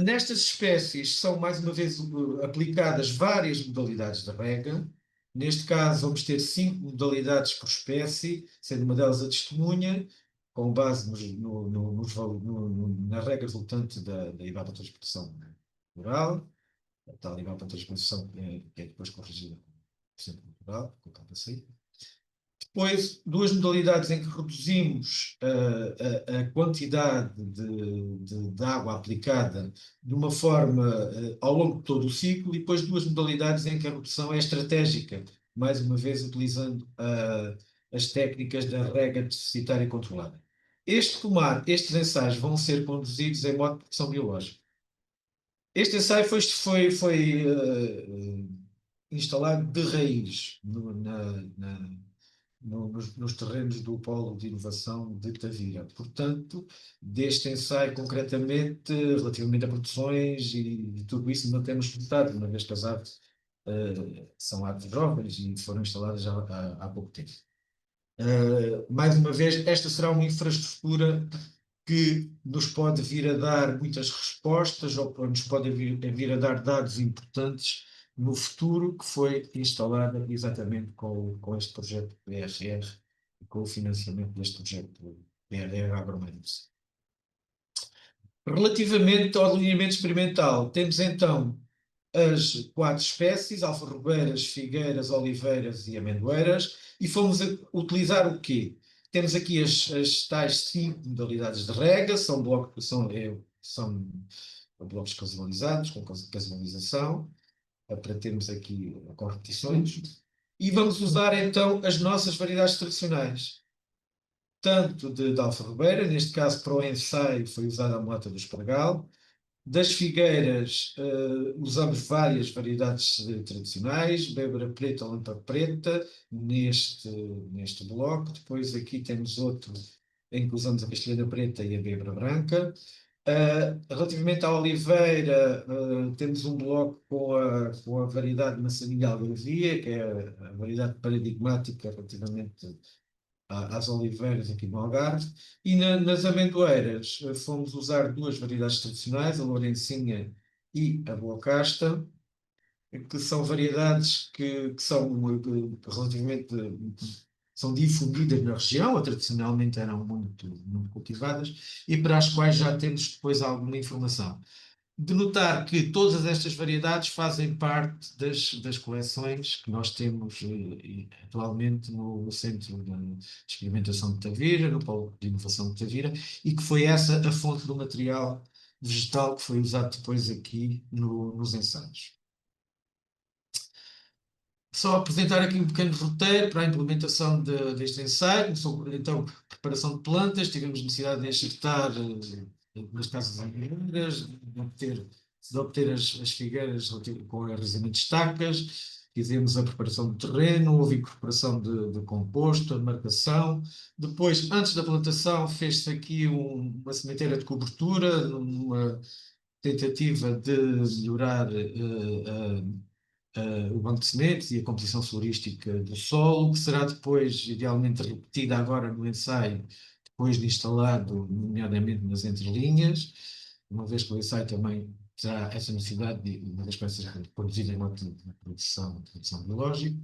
Nestas espécies são, mais uma vez, aplicadas várias modalidades de rega. Neste caso, vamos ter 5 modalidades por espécie, sendo uma delas a testemunha, com base na rega resultante da evapotranspiração rural, a tal evapotranspiração que é depois corrigida com o centro natural, com o capacete. Depois, 2 modalidades em que reduzimos a quantidade de água aplicada de uma forma ao longo de todo o ciclo, e depois 2 modalidades em que a redução é estratégica, mais uma vez utilizando as técnicas da rega deficitária controlada. Estes ensaios vão ser conduzidos em modo de produção biológica. Este ensaio foi instalado de raiz nos terrenos do Polo de Inovação de Tavira. Portanto, deste ensaio concretamente, relativamente a produções e tudo isso, não temos resultado, uma vez que as árvores são árvores jovens e foram instaladas já há pouco tempo. Mais uma vez, esta será uma infraestrutura que nos pode vir a dar muitas respostas, ou nos pode vir a dar dados importantes no futuro, que foi instalada exatamente com este projeto BRR e com o financiamento deste projeto BRR Agromedios. Relativamente ao delineamento experimental, temos então as 4 espécies, alfarrobeiras, figueiras, oliveiras e amendoeiras, e fomos utilizar o quê? Temos aqui as tais 5 modalidades de rega, são blocos casalizados, com casalização, para termos aqui com repetições, e vamos usar então as nossas variedades tradicionais, tanto de alfarrobeira, neste caso para o ensaio foi usada a mota do espargal. Das figueiras usamos várias variedades tradicionais, bébera preta, lampa preta, neste bloco. Depois aqui temos outro em que usamos a castelhana preta e a bébera branca. Relativamente à oliveira, temos um bloco com a variedade maçaninha algarvia, que é a variedade paradigmática relativamente às oliveiras aqui no Algarve, e nas amendoeiras fomos usar 2 variedades tradicionais, a lourencinha e a boa casta, que são variedades que são relativamente são difundidas na região, tradicionalmente eram muito cultivadas, e para as quais já temos depois alguma informação. De notar que todas estas variedades fazem parte das coleções que nós temos atualmente no Centro de Experimentação de Tavira, no Polo de Inovação de Tavira, e que foi essa a fonte do material vegetal que foi usado depois aqui nos ensaios. Só apresentar aqui um pequeno roteiro para a implementação deste ensaio. Começou, então, preparação de plantas, tivemos necessidade de enxertar nas casas anteriores, de obter as figueiras com arrasamento de estacas, fizemos a preparação do terreno, houve incorporação de composto, a marcação. Depois, antes da plantação, fez-se aqui uma sementeira de cobertura, numa tentativa de melhorar o banco de sementes e a composição florística do solo, que será depois, idealmente, repetida agora no ensaio, depois de instalado, nomeadamente nas entrelinhas, uma vez que o ensaio também terá essa necessidade de uma das peças produzirem na produção biológica.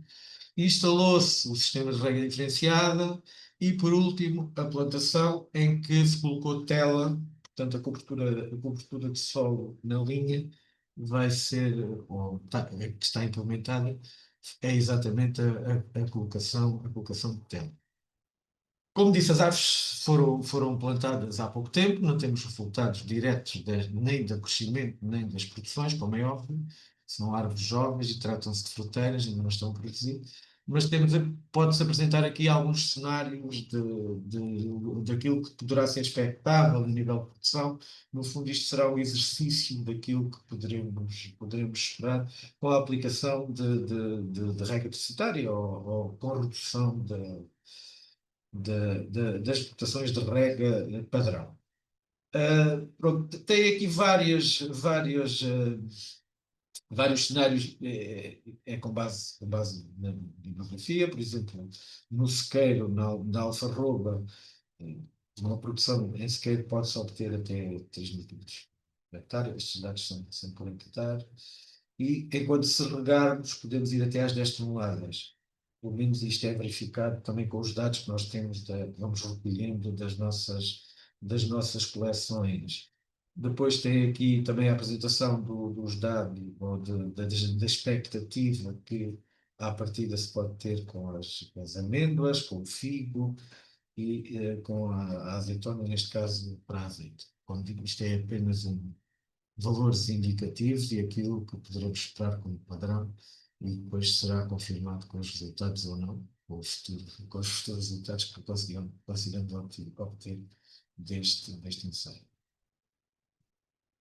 Instalou-se o sistema de rega diferenciada e, por último, a plantação, em que se colocou tela, portanto, a cobertura de solo na linha vai ser, que está implementada, é exatamente a colocação de tela. Como disse, as árvores foram plantadas há pouco tempo, não temos resultados diretos nem do crescimento, nem das produções, como é óbvio. São árvores jovens e tratam-se de fruteiras, ainda não estão a produzir. Mas pode-se apresentar aqui alguns cenários daquilo que poderá ser expectável a nível de produção. No fundo, isto será um exercício daquilo que poderemos esperar com a aplicação de rega deficitária ou com a redução das explotações de rega padrão. Pronto, tem aqui vários cenários com base na bibliografia. Por exemplo, no sequeiro, na alfarroba, uma produção em sequeiro pode-se obter até 3.000 litros por hectare. Estes dados são por hectare. E enquanto se regarmos, podemos ir até às 10 toneladas. Pelo menos isto é verificado também com os dados que nós temos, vamos recolhendo das nossas coleções. Depois tem aqui também a apresentação dos dados, ou da expectativa que à partida se pode ter com as amêndoas, com o figo e com a azeitona, neste caso para azeite. Como digo, isto é apenas valores indicativos e aquilo que poderemos esperar como padrão, e depois será confirmado com os resultados ou não, com os futuros resultados que conseguiremos obter deste ensaio.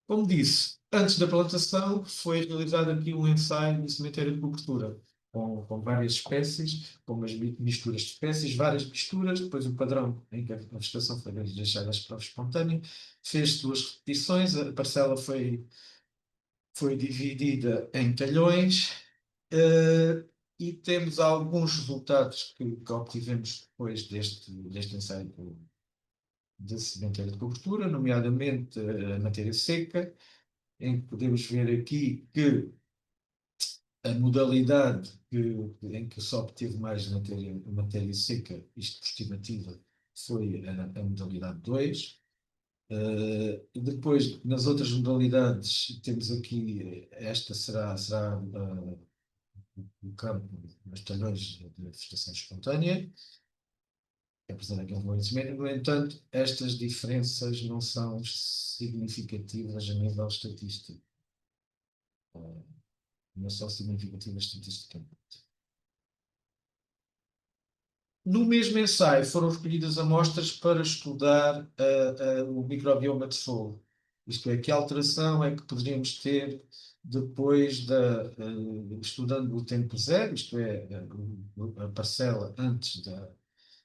Como disse, antes da plantação foi realizado aqui um ensaio de sementeira de cobertura, com várias espécies, com umas misturas de espécies, várias misturas, depois o padrão em que a vegetação foi deixada à prova espontânea, fez 2 repetições, a parcela foi dividida em talhões, e temos alguns resultados que obtivemos depois deste ensaio de sementeira de cobertura, nomeadamente a matéria seca, em que podemos ver aqui que a modalidade em que se obteve mais matéria seca, isto por estimativa, foi a modalidade 2. Depois, nas outras modalidades, temos aqui, esta será o campo dos talhões de vegetação espontânea, que apresenta aqui um favorecimento. No entanto, estas diferenças não são significativas a nível estatístico. Não são significativas estatisticamente. No mesmo ensaio foram recolhidas amostras para estudar o microbioma de solo. Isto é, que alteração é que poderíamos ter depois estudando o tempo zero, isto é, a parcela antes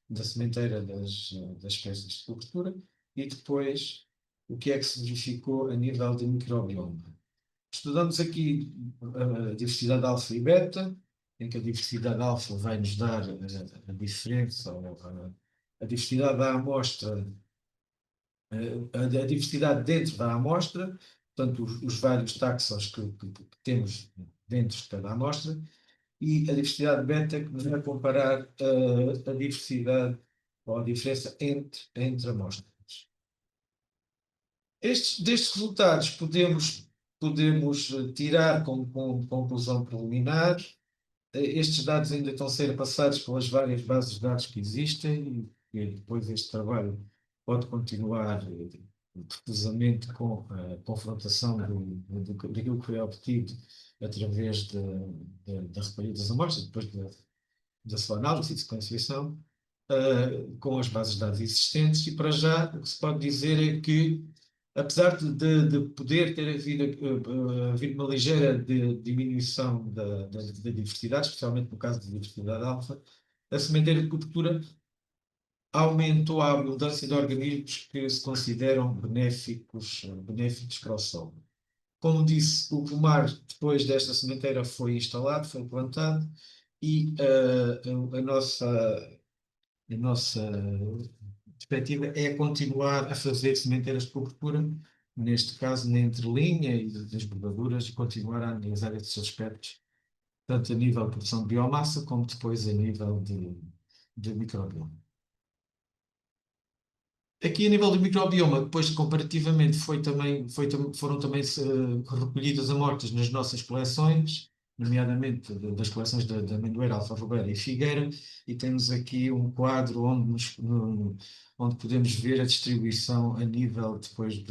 da sementeira das espécies de cobertura, e depois o que é que se verificou a nível de microbioma. Estudamos aqui a diversidade alfa e beta, em que a diversidade alfa vai nos dar a diferença, a diversidade da amostra, a diversidade dentro da amostra, portanto, os vários taxons que temos dentro de cada amostra, e a diversidade beta que nos vai comparar a diversidade ou a diferença entre amostras. Destes resultados podemos tirar como conclusão preliminar. Estes dados ainda estão a ser passados pelas várias bases de dados que existem, e depois este trabalho pode continuar profusamente com a confrontação daquilo que foi obtido através da recolha das amostras, depois da sua análise e sequenciação, com as bases de dados existentes, e para já o que se pode dizer é que, apesar de poder ter havido uma ligeira diminuição da diversidade, especialmente no caso da diversidade alfa, a sementeira de cobertura aumentou a abundância de organismos que se consideram benéficos para o solo. Como disse, o pomar, depois desta sementeira, foi instalado, foi plantado, e a nossa perspectiva é continuar a fazer sementeiras de cobertura, neste caso na entrelinha e das bordaduras, e continuar a analisar esses aspectos, tanto a nível de produção de biomassa, como depois a nível de microbioma. Aqui, a nível do microbioma, depois comparativamente foram também recolhidas amostras nas nossas coleções, nomeadamente das coleções da amendoeira, alfarrobeira e figueira, e temos aqui um quadro onde podemos ver a distribuição a nível depois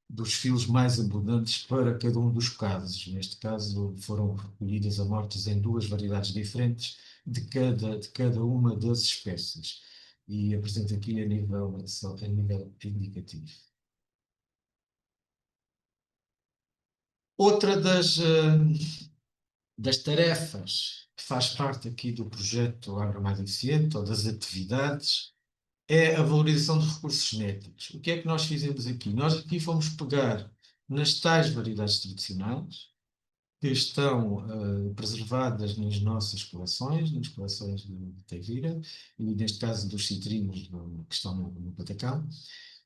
dos filos mais abundantes para cada um dos casos. Neste caso, foram recolhidas amostras em 2 variedades diferentes de cada uma das espécies. E apresento aqui a nível indicativo. Outra das tarefas que faz parte aqui do projeto Agro Mais Eficiente, ou das atividades, é a valorização dos recursos genéticos. O que é que nós fizemos aqui? Nós aqui fomos pegar nas tais variedades tradicionais, que estão preservadas nas nossas coleções, nas coleções de Tavira, e neste caso dos citrinos que estão no Patacão,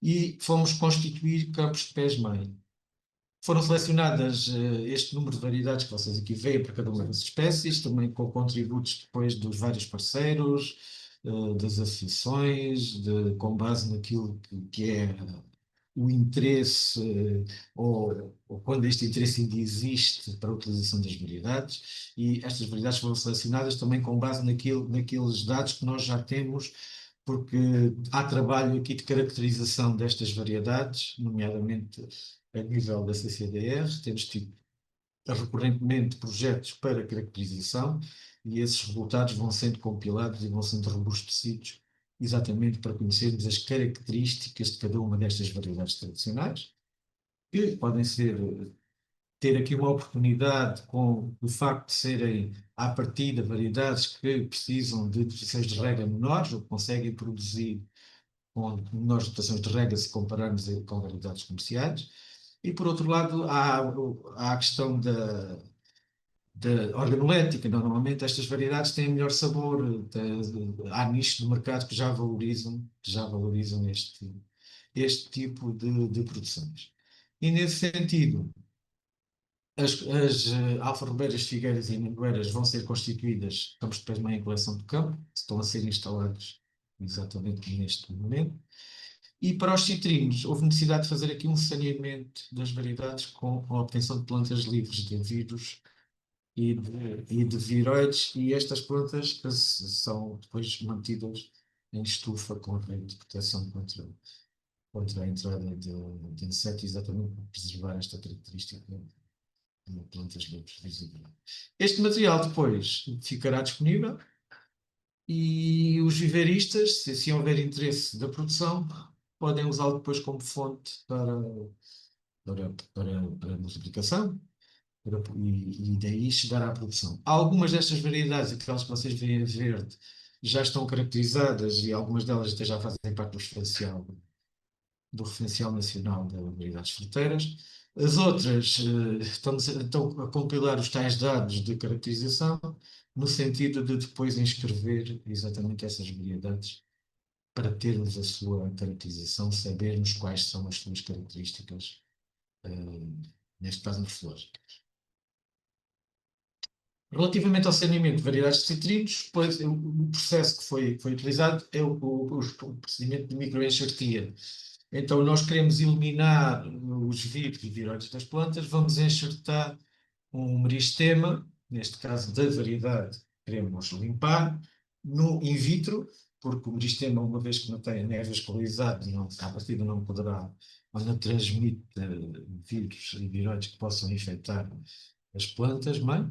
e fomos constituir campos de pés-mãe. Foram selecionadas este número de variedades que vocês aqui veem para cada uma das espécies, também com contributos depois dos vários parceiros, das associações, com base naquilo que é o interesse, ou quando este interesse ainda existe para a utilização das variedades, e estas variedades foram selecionadas também com base naqueles dados que nós já temos, porque há trabalho aqui de caracterização destas variedades, nomeadamente a nível da CCDR, temos tido recorrentemente projetos para caracterização, e esses resultados vão sendo compilados e vão sendo robustecidos exatamente para conhecermos as características de cada uma destas variedades tradicionais, que podem ter aqui uma oportunidade com o facto de serem, à partida, variedades que precisam de dotações de rega menores, ou que conseguem produzir com menores dotações de rega se compararmos com variedades comerciais. E, por outro lado, há a questão da organolética. Normalmente estas variedades têm melhor sabor, há nichos de mercado que já valorizam este tipo de produções. E nesse sentido, as alfarrobeiras, figueiras e amendoeiras vão ser constituídas campos de pés-mãe em coleção de campo, que estão a ser instalados exatamente neste momento. E para os citrinos, houve necessidade de fazer aqui um saneamento das variedades com a obtenção de plantas livres de vírus e de viroides, e estas plantas são depois mantidas em estufa com rede de proteção contra a entrada de insetos, exatamente para preservar esta característica de plantas livres visíveis. Este material depois ficará disponível, e os viveiristas, se houver interesse da produção, podem usá-lo depois como fonte para multiplicação, e daí chegar à produção. Algumas destas variedades, aquelas que vocês veem a verde, já estão caracterizadas, e algumas delas até já fazem parte do referencial nacional de variedades fruteiras. As outras estão a compilar os tais dados de caracterização, no sentido de depois inscrever exatamente essas variedades para termos a sua caracterização, sabermos quais são as suas características, neste caso morfológicas. Relativamente ao saneamento de variedades de citrinos, pois, o processo que foi utilizado é o procedimento de microenxertia. Então, nós queremos eliminar os vírus e viroides das plantas, vamos enxertar um meristema, neste caso da variedade, queremos limpar, in vitro, porque o meristema, uma vez que não é vascularizado, à partida não poderá ou não transmite vírus e viróides que possam infectar as plantas, mãe.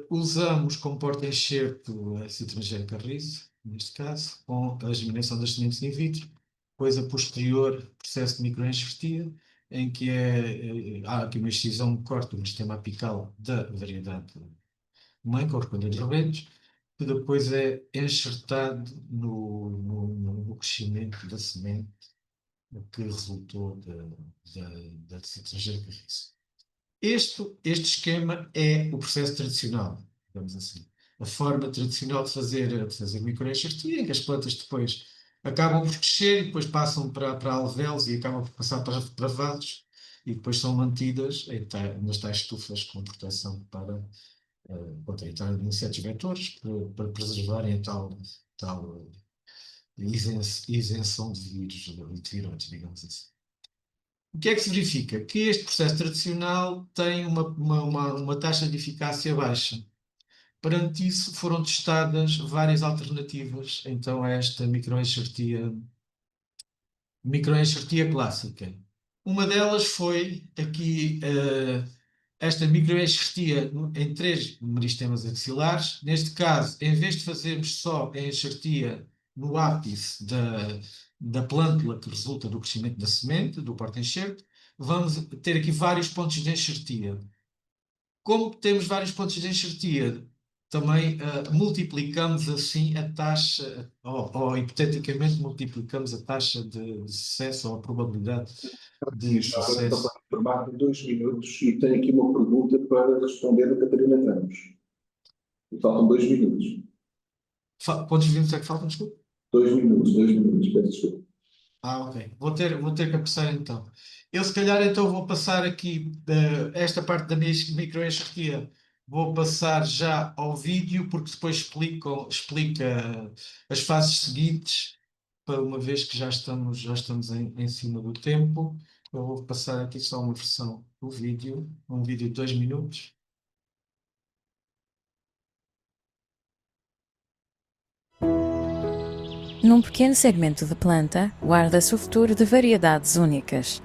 Usamos como porta-enxerto a citronela carrizo, neste caso, com a germinação das sementes in vitro, depois a posterior processo de microenxertia, em que há aqui uma excisão de corte do sistema apical da variedade mãe, correspondente aos rebentos, que depois é enxertado no crescimento da semente que resultou da citronela carrizo. Este esquema é o processo tradicional, digamos assim. A forma tradicional de fazer microenxertia, em que as plantas depois acabam por crescer e depois passam para alvéolos e acabam por passar para vasos e depois são mantidas nas tais estufas com proteção contra a entrada de insetos vetores, para preservarem a tal isenção de vírus, de viróides, digamos assim. O que é que se verifica? Que este processo tradicional tem uma taxa de eficácia baixa. Perante isso, foram testadas várias alternativas, então, a esta microenxertia clássica. Uma delas foi aqui esta microenxertia em 3 meristemas axilares. Neste caso, em vez de fazermos só a enxertia no ápice da plântula que resulta do crescimento da semente, do porta-enxerto, vamos ter aqui vários pontos de enxertia. Como temos vários pontos de enxertia, também multiplicamos assim a taxa, ou hipoteticamente multiplicamos a taxa de sucesso ou a probabilidade de sucesso. Formado em 2 minutos e tenho aqui uma pergunta para responder a Catarina Ramos. Faltam 2 minutos. Quantos minutos é que faltam, desculpa? 2 minutos, peço desculpa. Ok. Vou ter que apressar então. Eu, se calhar, então vou passar aqui esta parte da minha microenxertia, vou passar já ao vídeo, porque depois explica as fases seguintes, para uma vez que já estamos em cima do tempo. Eu vou passar aqui só uma versão do vídeo, um vídeo de 2 minutos. Num pequeno segmento de planta, guarda-se o futuro de variedades únicas.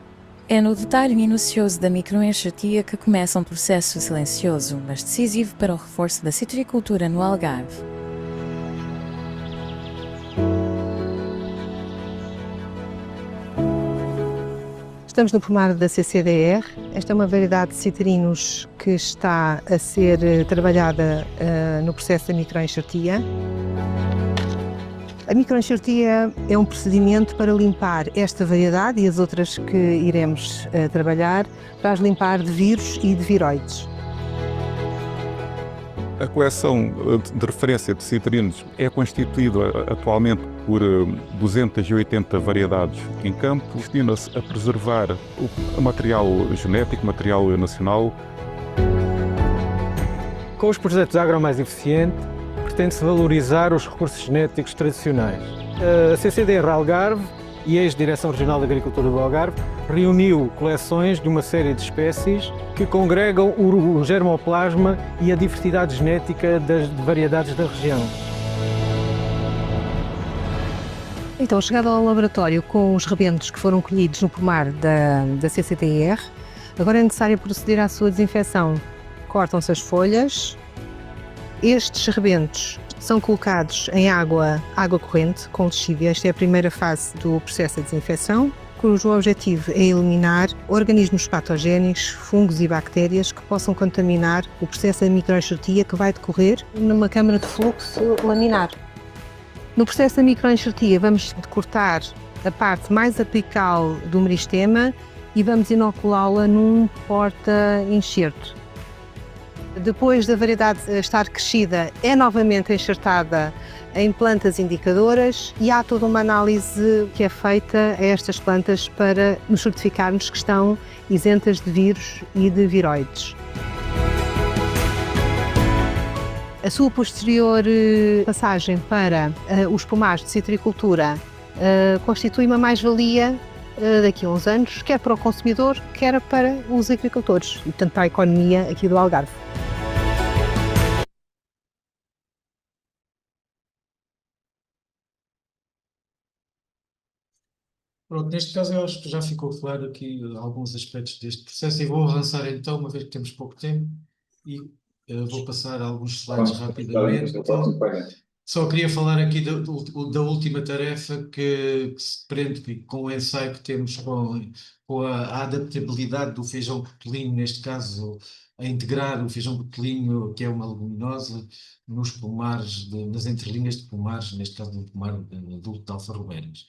É no detalhe minucioso da microenxertia que começa um processo silencioso, mas decisivo para o reforço da citricultura no Algarve. Estamos no pomar da CCDR. Esta é uma variedade de citrinos que está a ser trabalhada no processo da microenxertia. A microenxertia é um procedimento para limpar esta variedade e as outras que iremos trabalhar, para as limpar de vírus e de viróides. A coleção de referência de citrinos é constituída atualmente por 280 variedades em campo. Destina-se a preservar o material genético, material nacional. Com os projetos Agro Mais Eficiente, pretende-se valorizar os recursos genéticos tradicionais. A CCDR Algarve e a Ex-Direção Regional de Agricultura do Algarve reuniu coleções de uma série de espécies que congregam o germoplasma e a diversidade genética das variedades da região. Então, chegado ao laboratório com os rebentos que foram colhidos no pomar da CCDR, agora é necessário proceder à sua desinfecção. Cortam-se as folhas. Estes rebentos são colocados em água corrente com lexívia. Esta é a primeira fase do processo de desinfecção, cujo objetivo é eliminar organismos patogénicos, fungos e bactérias que possam contaminar o processo da microenxertia que vai decorrer numa câmara de fluxo laminar. No processo da microenxertia vamos cortar a parte mais apical do meristema e vamos inoculá-la num porta-enxerto. Depois da variedade estar crescida, é novamente enxertada em plantas indicadoras e há toda uma análise que é feita a estas plantas para nos certificarmos que estão isentas de vírus e de viróides. A sua posterior passagem para os pomares de citricultura constitui uma mais-valia daqui a uns anos, quer para o consumidor, quer para os agricultores e, portanto, para a economia aqui do Algarve. Pronto, neste caso eu acho que já ficou claro aqui alguns aspectos deste processo e vou avançar então, uma vez que temos pouco tempo, e vou passar alguns slides rapidamente. Só queria falar aqui da última tarefa que se prende com o ensaio que temos com a adaptabilidade do feijão cotelinho, neste caso a integrar o feijão cotelinho, que é uma leguminosa, nos pomares, nas entrelinhas de pomares, neste caso do pomar adulto de alfarrobeiras.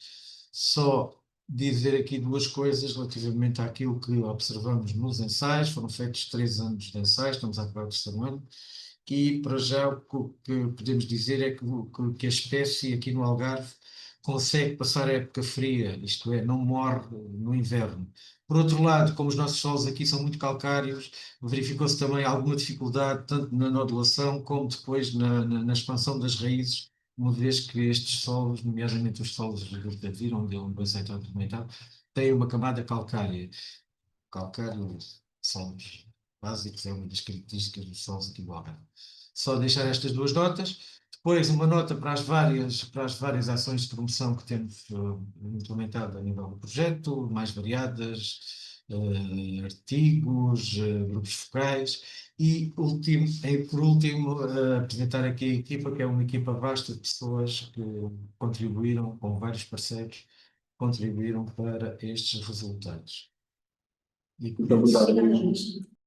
Só dizer aqui duas coisas relativamente àquilo que observamos nos ensaios. Foram feitos 3 anos de ensaios, estamos a acabar o 3º ano, e para já o que podemos dizer é que a espécie aqui no Algarve consegue passar a época fria, isto é, não morre no inverno. Por outro lado, como os nossos solos aqui são muito calcários, verificou-se também alguma dificuldade tanto na nodulação como depois na expansão das raízes, uma vez que estes solos, nomeadamente os solos da Vira, onde é um bem setor documentado, têm uma camada calcária. Calcário, solos básicos, é uma das características dos solos aqui do Algarve. Só deixar estas duas notas. Depois, uma nota para as várias ações de promoção que temos implementado a nível do projeto, mais variadas, artigos, grupos focais. E, por último, apresentar aqui a equipa, que é uma equipa vasta de pessoas que contribuíram, com vários parceiros, contribuíram para estes resultados. Muito obrigado.